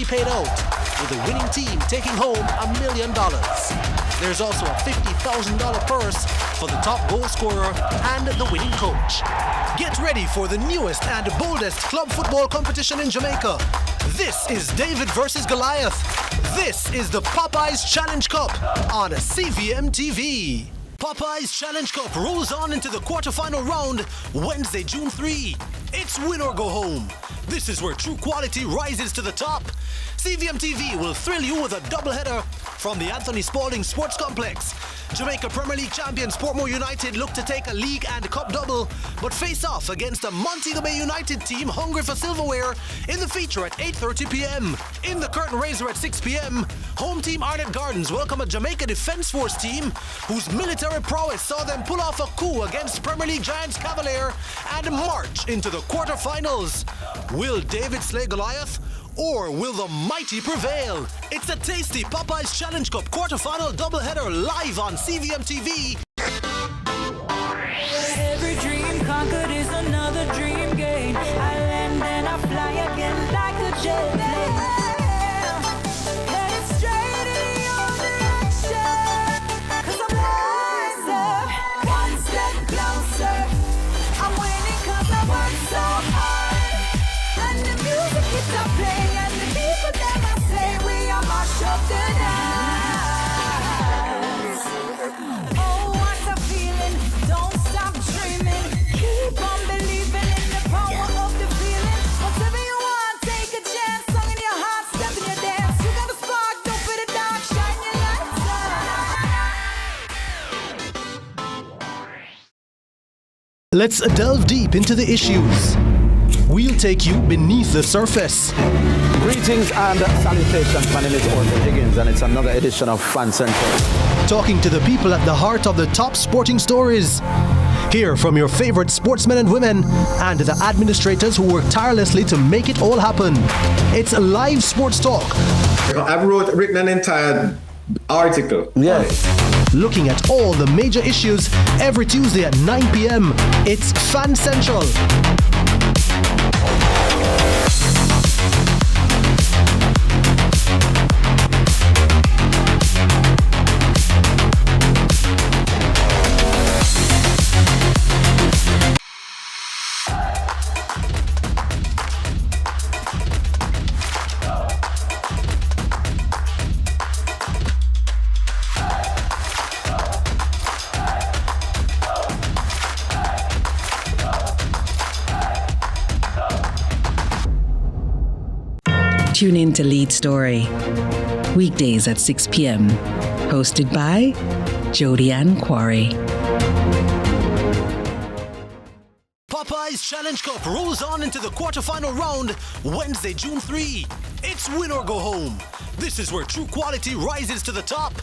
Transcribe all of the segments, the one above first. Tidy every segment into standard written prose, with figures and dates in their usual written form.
paid out, with the winning team taking home $1 million. There's also a $50,000 purse for the top goal scorer and the winning coach. Get ready for the newest and boldest club football competition in Jamaica. This is David versus Goliath. This is the Popeyes Challenge Cup on CVM TV. Popeyes Challenge Cup rolls on into the quarterfinal round Wednesday, June 3. It's win or go home. This is where true quality rises to the top. CVM TV will thrill you with a doubleheader from the Anthony Spalding Sports Complex. Jamaica Premier League champions Portmore United look to take a league and cup double, but face off against a Montego Bay United team hungry for silverware in the feature at 8:30 p.m. In the curtain raiser at 6 p.m, home team Arnett Gardens welcome a Jamaica Defence Force team whose military prowess saw them pull off a coup against Premier League giants Cavalier and march into the quarterfinals. Will David slay Goliath? Or will the mighty prevail? It's a tasty Popeyes Challenge Cup quarterfinal doubleheader live on CVM TV. Every dream conquered is another dream gained. I land and I fly again like a jet plane. Headed straight in your direction, 'cause I'm wiser, one step closer. I'm winning 'cause I work so hard, and the music keeps on playing. Oh, what a feeling, don't stop dreaming. Keep on believing in the power of the feeling. Whatever you want, take a chance. Song in your heart, step in your dance. You got a spark, don't put it down. Shine your lights on. Let's delve deep into the issues. We'll take you beneath the surface. Greetings and salutations. My name is Orville Higgins, and it's another edition of Fan Central. Talking to the people at the heart of the top sporting stories. Hear from your favorite sportsmen and women and the administrators who work tirelessly to make it all happen. It's live sports talk. I've written an entire article. Yes. Looking at all the major issues every Tuesday at 9 p.m. It's Fan Central. Tune in to Lead Story, weekdays at 6 p.m. Hosted by Jody Ann Quarry. Popeyes Challenge Cup rolls on into the quarterfinal round Wednesday, June 3. It's win or go home. This is where true quality rises to the top.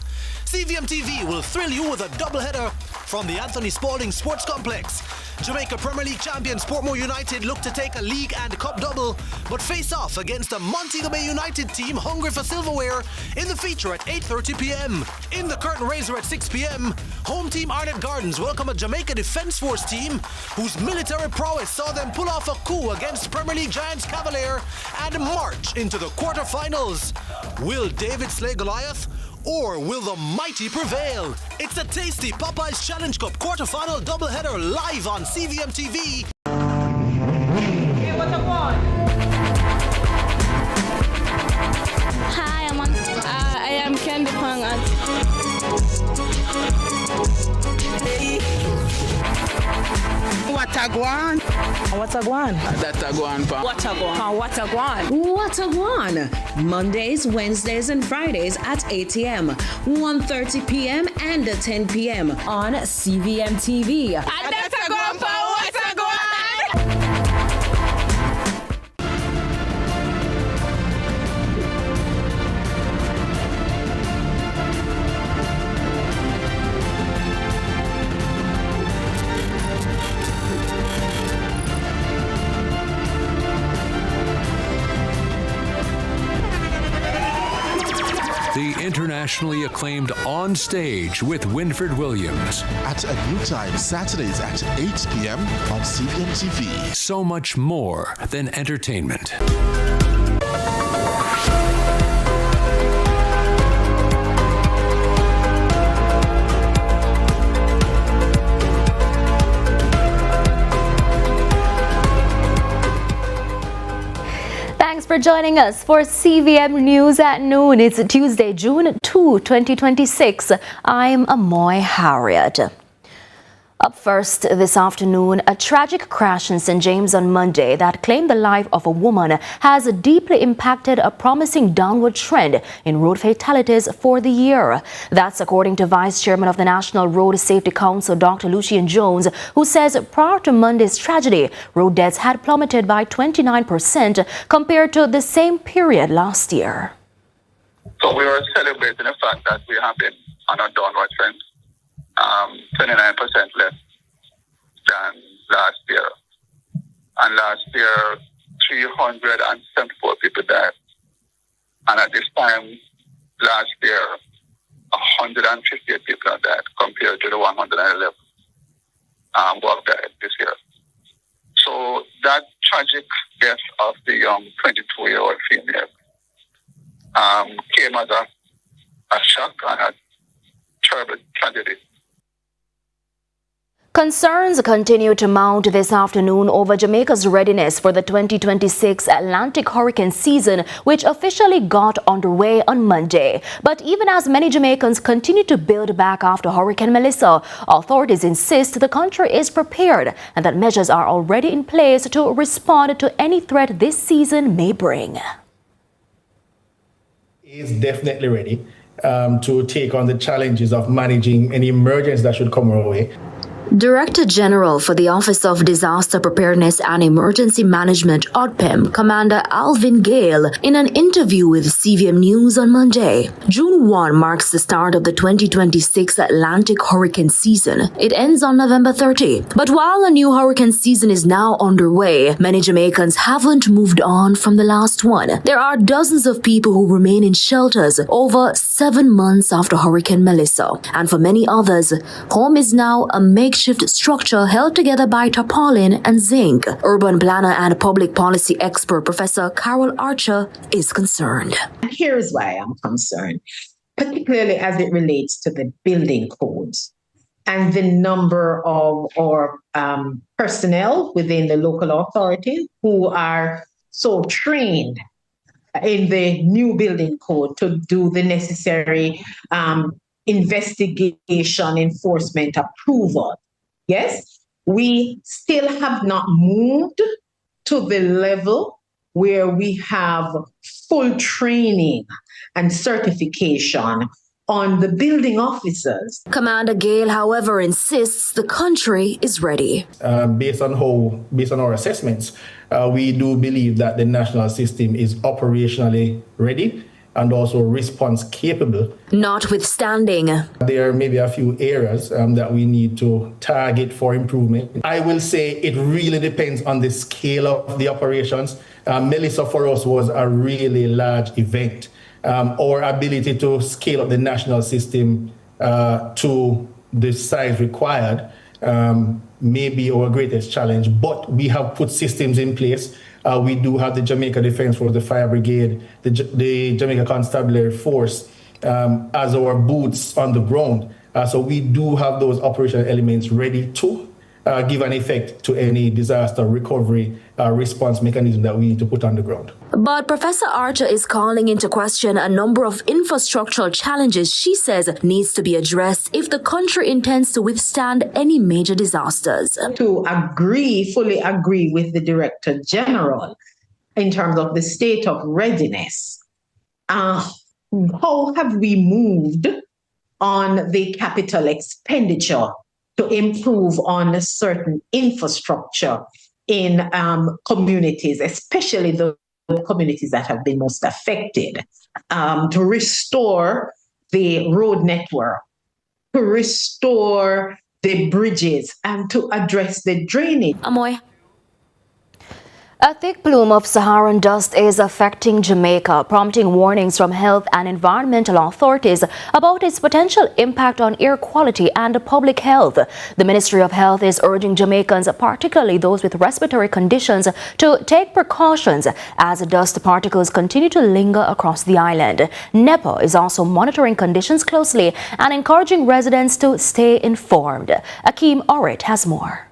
CVM TV will thrill you with a doubleheader from the Anthony Spalding Sports Complex. Jamaica Premier League champions Portmore United look to take a league and cup double, but face off against a Montego Bay United team hungry for silverware in the feature at 8:30 p.m. In the curtain raiser at 6 p.m, home team Arnett Gardens welcome a Jamaica Defence Force team whose military prowess saw them pull off a coup against Premier League giants Cavalier and march into the quarterfinals. Will David slay Goliath? Or will the mighty prevail? It's a tasty Popeyes Challenge Cup quarterfinal doubleheader live on CVM TV. Hey, what's up, one? Hi, I am Candy Pang. What a guan? What a guan? That a guan, pa. What a guan? What a guan? What a guan! Mondays, Wednesdays, and Fridays at 8 a.m., 1:30 p.m., and 10 p.m. on CVM TV. That a guan, pa. What a guan? The internationally acclaimed On Stage with Winford Williams. At a new time, Saturdays at 8 p.m. on CVM TV. So much more than entertainment. for joining us for CVM News at noon. It's Tuesday, June 2, 2026. I'm Amoy Harriet. Up first this afternoon, a tragic crash in St. James on Monday that claimed the life of a woman has deeply impacted a promising downward trend in road fatalities for the year. That's according to Vice Chairman of the National Road Safety Council, Dr. Lucien Jones, who says prior to Monday's tragedy, road deaths had plummeted by 29% compared to the same period last year. So we are celebrating the fact that we have been on a downward trend. 29% less than last year. And last year, 374 people died. And at this time, last year, 158 people have died compared to the 111 who have died this year. So that tragic death of the young 22-year-old female came as a shock and a terrible tragedy. Concerns continue to mount this afternoon over Jamaica's readiness for the 2026 Atlantic hurricane season, which officially got underway on Monday. But even as many Jamaicans continue to build back after Hurricane Melissa, authorities insist the country is prepared and that measures are already in place to respond to any threat this season may bring. Is definitely ready to take on the challenges of managing any emergency that should come our way. Director General for the Office of Disaster Preparedness and Emergency Management, ODPEM, Commander Alvin Gale, in an interview with CVM News on Monday. June 1 marks the start of the 2026 Atlantic hurricane season. It ends on November 30. But while a new hurricane season is now underway, many Jamaicans haven't moved on from the last one. There are dozens of people who remain in shelters over 7 months after Hurricane Melissa. And for many others, home is now a makeshift structure held together by tarpaulin and zinc. Urban planner and public policy expert Professor Carol Archer is concerned. Here's why I'm concerned, particularly as it relates to the building codes and the number of personnel within the local authority who are so trained in the new building code to do the necessary investigation, enforcement, approval. Yes, we still have not moved to the level where we have full training and certification on the building officers. Commander Gale, however, insists the country is ready. Based on our assessments, we do believe that the national system is operationally ready and also response capable. Notwithstanding, there may be a few areas that we need to target for improvement. I will say it really depends on the scale of the operations. Melissa for us was a really large event. Our ability to scale up the national system to the size required may be our greatest challenge, but we have put systems in place. We do have the Jamaica Defense Force, the Fire Brigade, the Jamaica Constabulary Force as our boots on the ground. So we do have those operational elements ready to give an effect to any disaster recovery response mechanism that we need to put on the ground. But Professor Archer is calling into question a number of infrastructural challenges she says needs to be addressed if the country intends to withstand any major disasters. To fully agree with the Director General in terms of the state of readiness. How have we moved on the capital expenditure to improve on a certain infrastructure in communities, especially the communities that have been most affected, to restore the road network, to restore the bridges, and to address the drainage. Amoy. A thick plume of Saharan dust is affecting Jamaica, prompting warnings from health and environmental authorities about its potential impact on air quality and public health. The Ministry of Health is urging Jamaicans, particularly those with respiratory conditions, to take precautions as dust particles continue to linger across the island. NEPA is also monitoring conditions closely and encouraging residents to stay informed. Akeem Orit has more.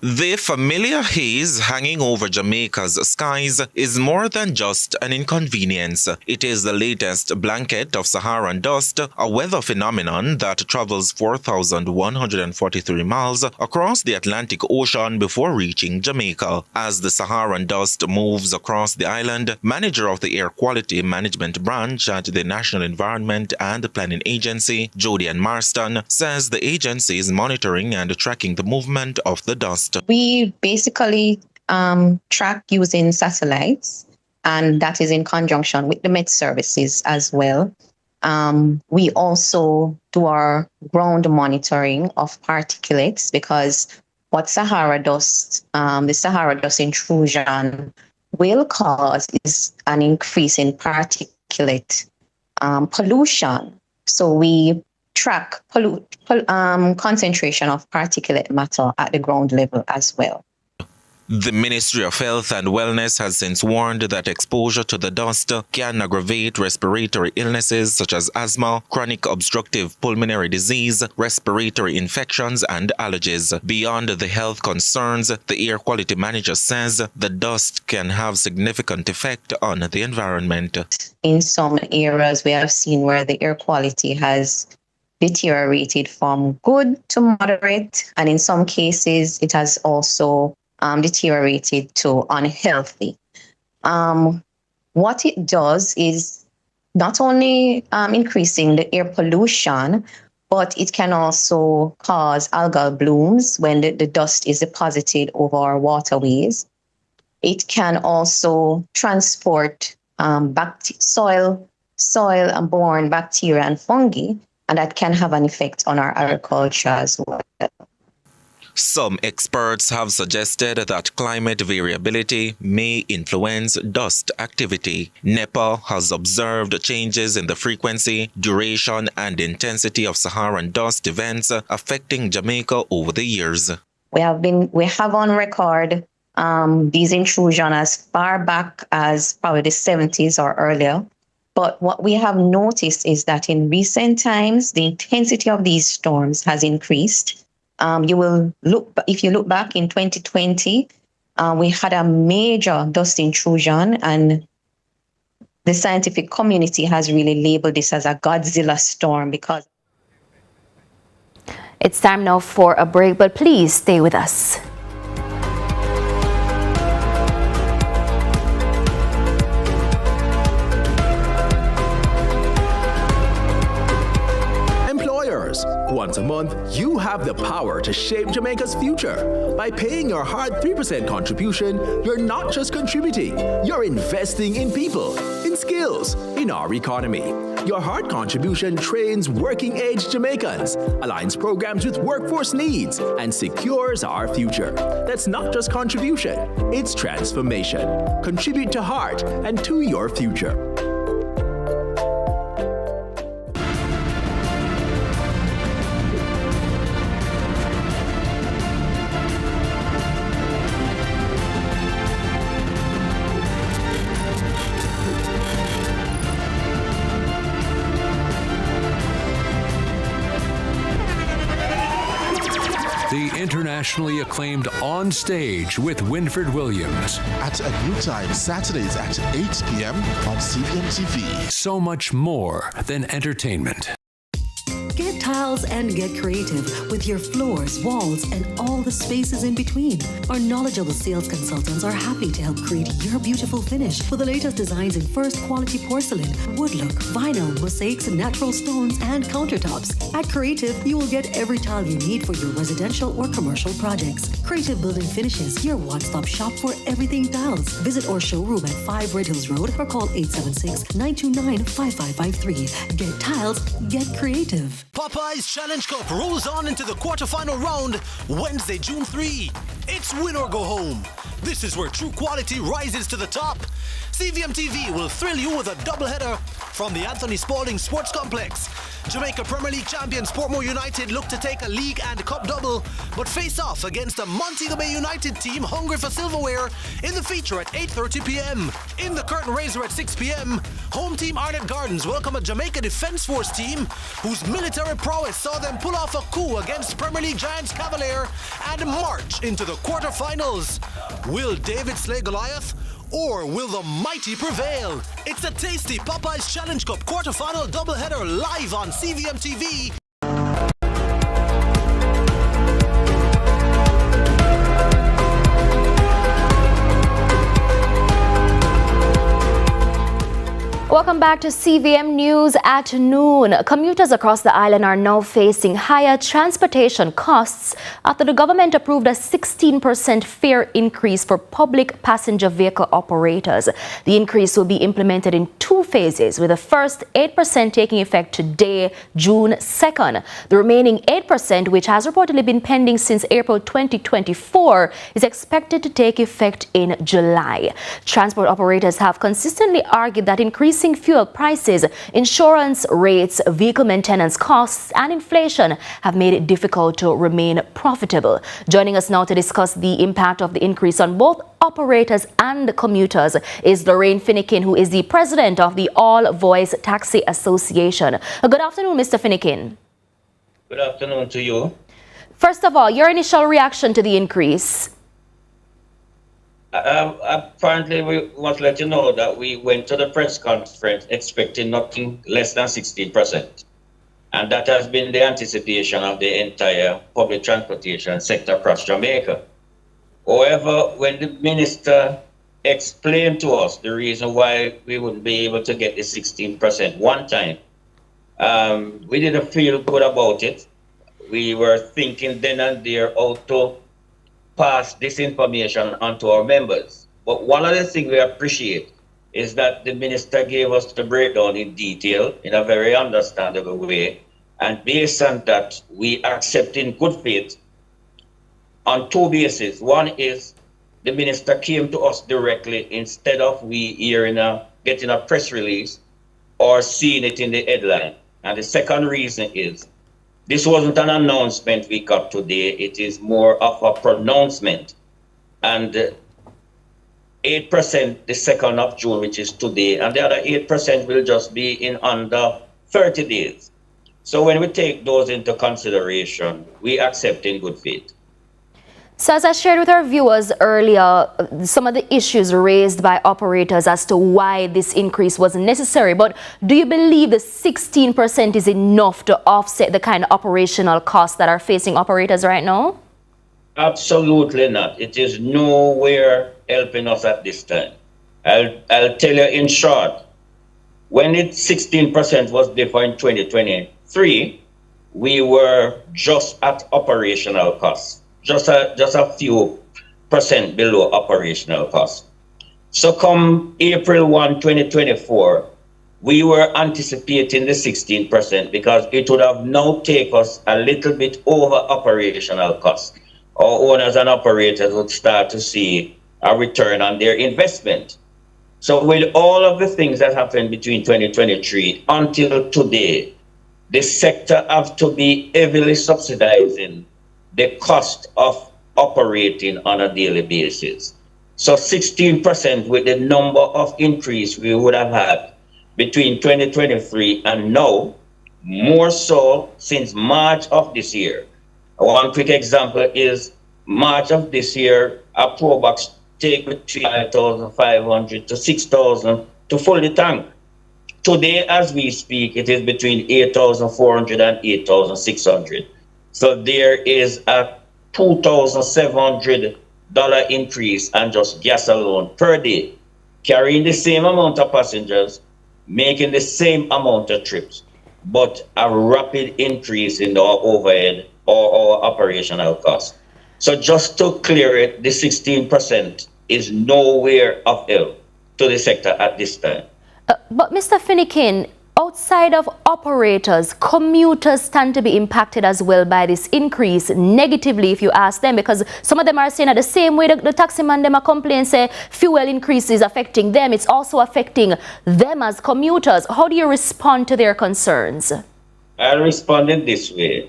The familiar haze hanging over Jamaica's skies is more than just an inconvenience. It is the latest blanket of Saharan dust, a weather phenomenon that travels 4,143 miles across the Atlantic Ocean before reaching Jamaica. As the Saharan dust moves across the island, manager of the Air Quality Management Branch at the National Environment and Planning Agency, Jodian Marston, says the agency is monitoring and tracking the movement of the dust. We basically track using satellites, and that is in conjunction with the Met Services as well. We also do our ground monitoring of particulates, because what Sahara dust, the Sahara dust intrusion will cause is an increase in particulate pollution. So we track concentration of particulate matter at the ground level as well. The Ministry of Health and Wellness has since warned that exposure to the dust can aggravate respiratory illnesses such as asthma, chronic obstructive pulmonary disease, respiratory infections, and allergies. Beyond the health concerns, the air quality manager says the dust can have significant effect on the environment. In some areas, we have seen where the air quality has deteriorated from good to moderate, and in some cases, it has also deteriorated to unhealthy. What it does is not only increasing the air pollution, but it can also cause algal blooms when the dust is deposited over our waterways. It can also transport soil-borne bacteria and fungi, and that can have an effect on our agriculture as well. Some experts have suggested that climate variability may influence dust activity. NEPA has observed changes in the frequency, duration, and intensity of Saharan dust events affecting Jamaica over the years. We have on record these intrusions as far back as probably the 70s or earlier. But what we have noticed is that in recent times, the intensity of these storms has increased. If you look back in 2020, we had a major dust intrusion, and the scientific community has really labeled this as a Godzilla storm because. It's time now for a break, but please stay with us. Once a month, you have the power to shape Jamaica's future. By paying your hard 3% contribution, you're not just contributing, you're investing in people, in skills, in our economy. Your hard contribution trains working-age Jamaicans, aligns programs with workforce needs, and secures our future. That's not just contribution, it's transformation. Contribute to heart and to your future. The internationally acclaimed On Stage with Winfred Williams. At a new time, Saturdays at 8 p.m. on CVM TV. So much more than entertainment. Get tiles and get creative with your floors, walls, and all the spaces in between. Our knowledgeable sales consultants are happy to help create your beautiful finish with the latest designs in first quality porcelain, wood look, vinyl, mosaics, natural stones, and countertops. At Creative, you will get every tile you need for your residential or commercial projects. Creative Building Finishes, your one-stop shop for everything tiles. Visit our showroom at 5 Red Hills Road or call 876-929-5553. Get tiles, get creative. Popeye's Challenge Cup rolls on into the quarterfinal round Wednesday, June 3. It's win or go home. This is where true quality rises to the top. CVM TV will thrill you with a doubleheader from the Anthony Spalding Sports Complex. Jamaica Premier League champion Sportmore United look to take a league and cup double, but face off against a Montego Bay United team hungry for silverware in the feature at 8:30 p.m. In the curtain raiser at 6 p.m., Home team Arnett Gardens welcome a Jamaica Defence Force team whose military prowess saw them pull off a coup against Premier League giants Cavalier and march into the quarterfinals. Will David slay Goliath? Or will the mighty prevail? It's a tasty Popeye's Challenge Cup quarterfinal doubleheader live on CVM TV. Welcome back to CVM News at noon. Commuters across the island are now facing higher transportation costs after the government approved a 16% fare increase for public passenger vehicle operators. The increase will be implemented in 2 phases, with the first 8% taking effect today, June 2nd. The remaining 8%, which has reportedly been pending since April 2024, is expected to take effect in July. Transport operators have consistently argued that increasing fuel prices, insurance rates, vehicle maintenance costs, and inflation have made it difficult to remain profitable. Joining us now to discuss the impact of the increase on both operators and commuters is Lorraine Finnekin, who is the president of the All Voice Taxi Association. Good afternoon, Mr. Finnekin. Good afternoon to you. First of all, your initial reaction to the increase? Apparently, we must let you know that we went to the press conference expecting nothing less than 16%. And that has been the anticipation of the entire public transportation sector across Jamaica. However, when the minister explained to us the reason why we wouldn't be able to get the 16% one time, we didn't feel good about it. We were thinking then and there how to pass this information on to our members. But one of the things we appreciate is that the minister gave us the breakdown in detail in a very understandable way. And based on that, we accept in good faith on 2 bases. One is the minister came to us directly instead of we getting a press release or seeing it in the headline. And the second reason is this wasn't an announcement we got today. It is more of a pronouncement. And 8% the 2nd of June, which is today, and the other 8% will just be in under 30 days. So when we take those into consideration, we accept in good faith. So as I shared with our viewers earlier, some of the issues raised by operators as to why this increase was necessary. But do you believe the 16% is enough to offset the kind of operational costs that are facing operators right now? Absolutely not. It is nowhere helping us at this time. I'll tell you in short, when 16% was defined in 2023, we were just at operational costs. Just a few percent below operational costs. So come April 1, 2024, we were anticipating the 16% because it would have now taken us a little bit over operational costs. Our owners and operators would start to see a return on their investment. So with all of the things that happened between 2023 until today, the sector has to be heavily subsidizing the cost of operating on a daily basis. So 16% with the number of increase we would have had between 2023 and now, more so since March of this year. One quick example is March of this year, a Pro Box take between 5,500 to 6,000 to fill the tank. Today, as we speak, it is between 8,400 and 8,600. So there is a $2,700 increase on just gas alone per day, carrying the same amount of passengers, making the same amount of trips, but a rapid increase in our overhead or our operational costs. So just to clear it, the 16% is nowhere of help to the sector at this time. But Mr. Finnekin, outside of operators, commuters stand to be impacted as well by this increase negatively if you ask them, because some of them are saying that the same way the taxi man them are complaining, say fuel increase is affecting them, it's also affecting them as commuters. How do you respond to their concerns? I'll respond in this way.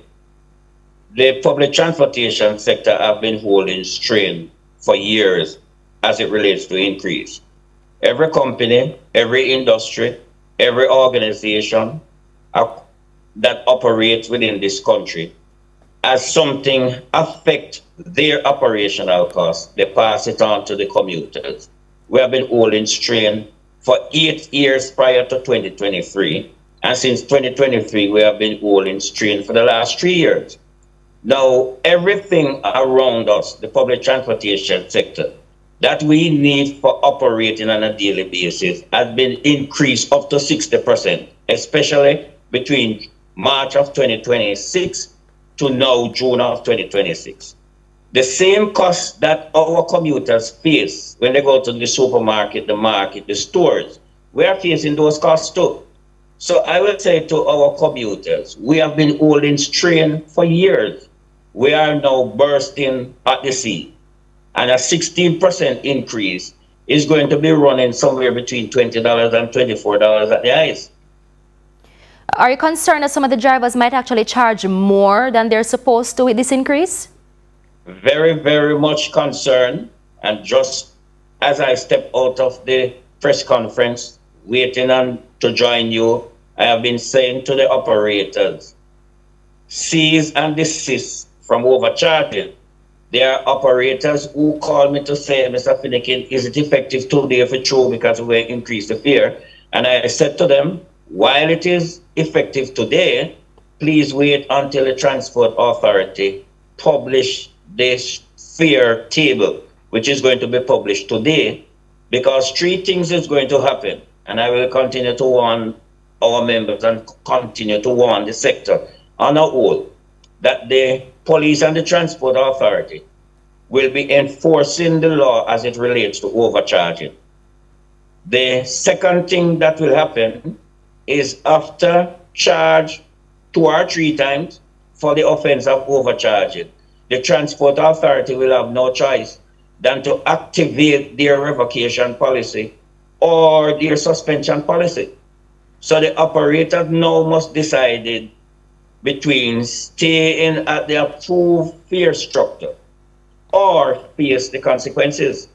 The public transportation sector have been holding strain for years as it relates to increase. Every company, every industry every organization that operates within this country, as something affect their operational costs, they pass it on to the commuters. We have been holding strain for 8 years prior to 2023. And since 2023, we have been holding strain for the last 3 years. Now, everything around us, the public transportation sector, that we need for operating on a daily basis has been increased up to 60%, especially between March of 2026 to now June of 2026. The same costs that our commuters face when they go to the supermarket, the market, the stores, we are facing those costs too. So I will say to our commuters, we have been holding strain for years. We are now bursting at the sea. And a 16% increase is going to be running somewhere between $20 and $24 at the highest. Are you concerned that some of the drivers might actually charge more than they're supposed to with this increase? Very, very much concerned. And just as I step out of the press conference, waiting on to join you, I have been saying to the operators, cease and desist from overcharging. There are operators who call me to say, Mr. Finnegan, is it effective today for true because we increased the fare? And I said to them, while it is effective today, please wait until the Transport Authority publish this fare table, which is going to be published today, because 3 things is going to happen. And I will continue to warn our members and continue to warn the sector on a whole that the police and the Transport Authority will be enforcing the law as it relates to overcharging. The second thing that will happen is after charge 2 or 3 times for the offense of overcharging, the Transport Authority will have no choice than to activate their revocation policy or their suspension policy. So the operator now must decide between staying at the approved fare structure or face the consequences.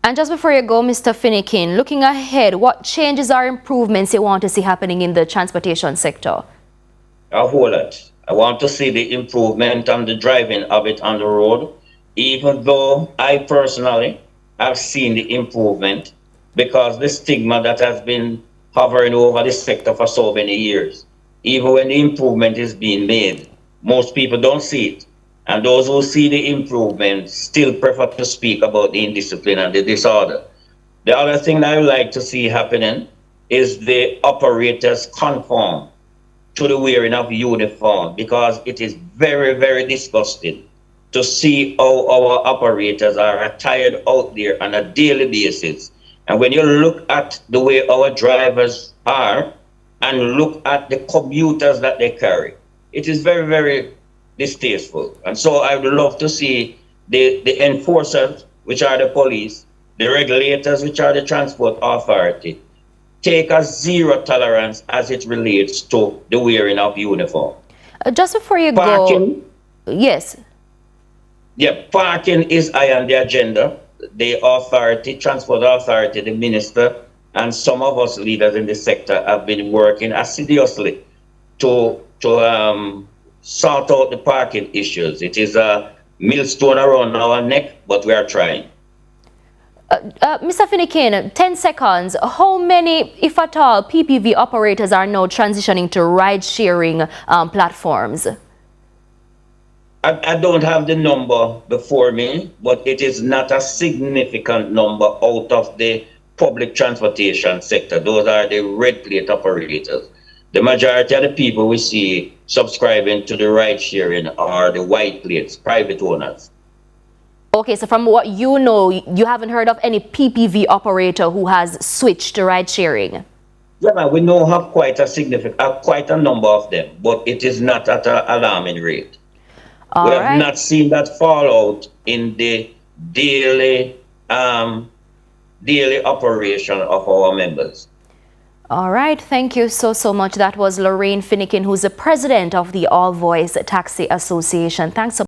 And just before you go, Mr. Finnegan, looking ahead, what changes or improvements you want to see happening in the transportation sector? A whole lot. I want to see the improvement on the driving habit on the road, even though I personally have seen the improvement because the stigma that has been hovering over the sector for so many years. Even when the improvement is being made, most people don't see it. And those who see the improvement still prefer to speak about the indiscipline and the disorder. The other thing that I would like to see happening is the operators conform to the wearing of uniform, because it is very, very disgusting to see how our operators are attired out there on a daily basis. And when you look at the way our drivers are and look at the commuters that they carry, it is very, very distasteful. And so I would love to see the enforcers, which are the police, the regulators, which are the Transport Authority, take a zero tolerance as it relates to the wearing of uniform. Just before you parking, go, yes. Yeah, parking is high on the agenda. The authority, Transport Authority, the minister, and some of us leaders in the sector have been working assiduously to sort out the parking issues. It is a millstone around our neck, but we are trying. Mr. Finnegan, 10 seconds. How many, if at all, PPV operators are now transitioning to ride-sharing platforms? I don't have the number before me, but it is not a significant number out of the public transportation sector. Those are the red plate operators. The majority of the people we see subscribing to the ride sharing are the white plates, private owners. Okay, so from what you know, you haven't heard of any PPV operator who has switched to ride sharing? Yeah, we know have quite a number of them, but it is not at an alarming rate. We have not seen that fallout in the daily operation of our members. All right, thank you so much. That was Lorraine Finnegan, who's the president of the All Voice Taxi Association. Thanks so